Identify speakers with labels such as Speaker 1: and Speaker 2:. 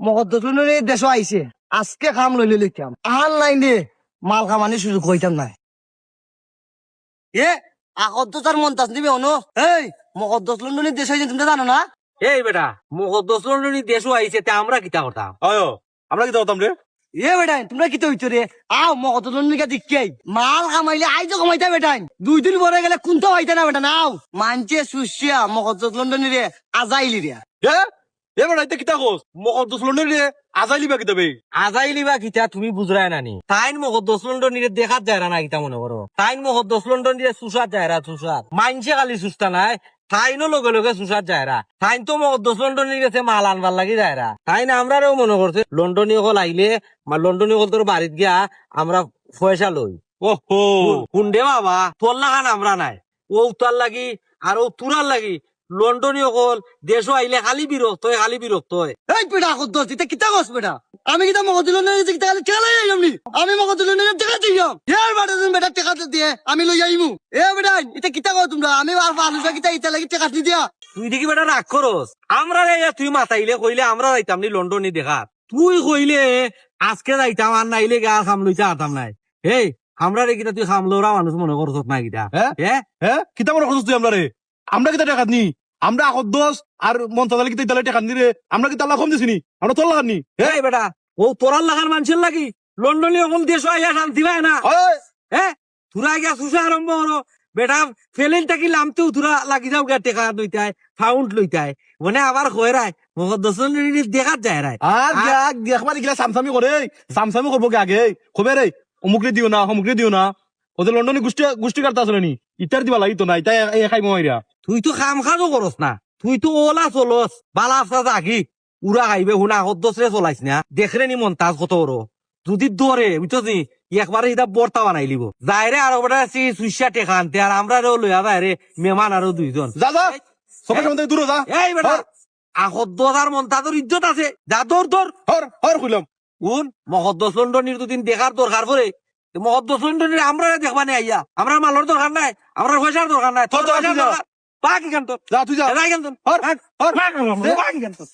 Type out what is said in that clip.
Speaker 1: মকদ্দসুনের দেশ আইছে আজকে খাম লইলে লইতাম আহার লাইনে মাল খামানি সুযোগ হইতাম নাই এ আকদ্দতার মন্তাজ নিবি অনু এই মকদ্দসুনের দেশ আইছে তুমি জানো না
Speaker 2: এই বেটা মকদ্দস লন্ডনী দেশও আইছে তে আমরা কিতা করতাম
Speaker 3: আয়ো আমরা কি দাওতাম রে
Speaker 1: এ বেটাই তোমরা কি তো হইতো রে আও মকদ্দসুনের কা দিকাই মাল কামাইলে আইজো কামাইতা বেটাই 2 দিন পরে গেলে কোনটা হইতা না বেটা নাও মানছে সুশিয়া মকদ্দসুনের রে আজাইলি রে
Speaker 3: এ এবার আইতে কিতা কস মকদ্দস লন্ডন রে আজাইলিবা কিতা বে
Speaker 2: আজাইলিবা কিতা তুমি বুঝরাই নানি তাইন মকদ্দস লন্ডনীরে দেখাত যায় না কিতা মনে করো তাইন মকদ্দস লন্ডনীরে সুসাত যায় সুসাত মাইনছে খালি সুস্তা নাই তাইনও লগে লগে সুসাত যায় তাইন তো মকদ্দস লন্ডনীর কাছে মাল আনবার লাগি যায় তাইন আমরাও মনে করছে লন্ডনী হল আইলে লন্ডনী হল তোর বাড়িত গিয়া আমরা পয়সা লই
Speaker 3: ওহো
Speaker 2: হুন্ডে বাবা তোর লাগান আমরা নাই ও তার লাগি আর ও তুরার লাগি লন্ডনী হল দেশও আইলে খালি বিরক্ত হয়
Speaker 1: এই বেটা আকদ্দস এটা কিতা কস বেটা আমি কিতা মকদ্দসুনের দিকে তাহলে চালাই আইমনি আমি মকদ্দসুনের টাকা দিয়াম এর বাটা তুমি বেটা টাকা দিয়ে আমি লই আইমু এ বেটা এটা কিতা কস তোমরা আমি আর ফালুসা কিতা ইতা লাগি টাকা দি দিয়া
Speaker 2: তুই দেখি বেটা রাগ করস আমরা তুই মাতাইলে কইলে আমরা যাইতাম নি লন্ডনী দেখা তুই কইলে আজকে যাইতাম আর নাইলে গা খাম লইতে আতাম নাই এই আমরা রে কিতা তুই খামলোরা মানুষ মনে করছ না কিতা
Speaker 3: হ্যাঁ হ্যাঁ কিতা মনে করছিস তুই আমরা রে আমরা কিতা টাকা নি আমরা আকদ্দস আর মন্তাজালি কিতা ইতালে টাকা নি রে আমরা কি তাল্লা কম দিছিনি আমরা তোর লাগান নি
Speaker 2: এই বেটা ও তোরার লাগার মানুষের লাগি লন্ডনী অকল দেশ আইয়া শান্তি পায় না তুরা গিয়া সুসা আরম্ভ করো বেটা ফেলেন টাকি লামতেও তুরা লাগি যাও গা টেকা লইতাই ফাউন্ড লইতাই মানে আবার কয়রাই মকদ্দস দেখাত যায় রায়
Speaker 3: আর দেখবার গিলা সামসামি করে সামসামি করবো কি আগে কবে রে অমুকরে দিও না অমুকরে দিও না ওদের লন্ডনে গোষ্ঠী কাটতে আসলে নি ইটার দিবা লাগি তো না ইটাই খাই মাইরা
Speaker 2: তুই তো খাম খাজও করস না তুই তো ওলা চলস বালা আফসা আগি উড়া খাইবে হুনা হদ্দসরে চলাইস না দেখরে নি মন্তাজ কত বড় যদি দরে বুঝছি একবারে এটা বর্তা বানাই লিব যাইরে আর ওটা সুইসা টেকা আনতে আর আমরা লইয়া যায় রে মেহমান আরো 2 জন
Speaker 3: যা যা সবাই সামনে দূর যা
Speaker 2: এই বেটা আহদ্দস আর মন্তাজের ইজ্জত আছে যা দর
Speaker 3: হর হর কইলাম
Speaker 2: কোন মহদ্দস লন্ডনীর দুদিন দেখার দরকার পরে মহদ্দস লন্ডনীর আমরা দেখবা নাই আইয়া আমরা মালর দরকার নাই আমরা পয়সার দরকার নাই তোর পয়সার দরকার পাকি কেন তোর
Speaker 3: যা তুই যা
Speaker 2: রাই কেন তোর
Speaker 3: হর হর
Speaker 2: পাকি কেন তোর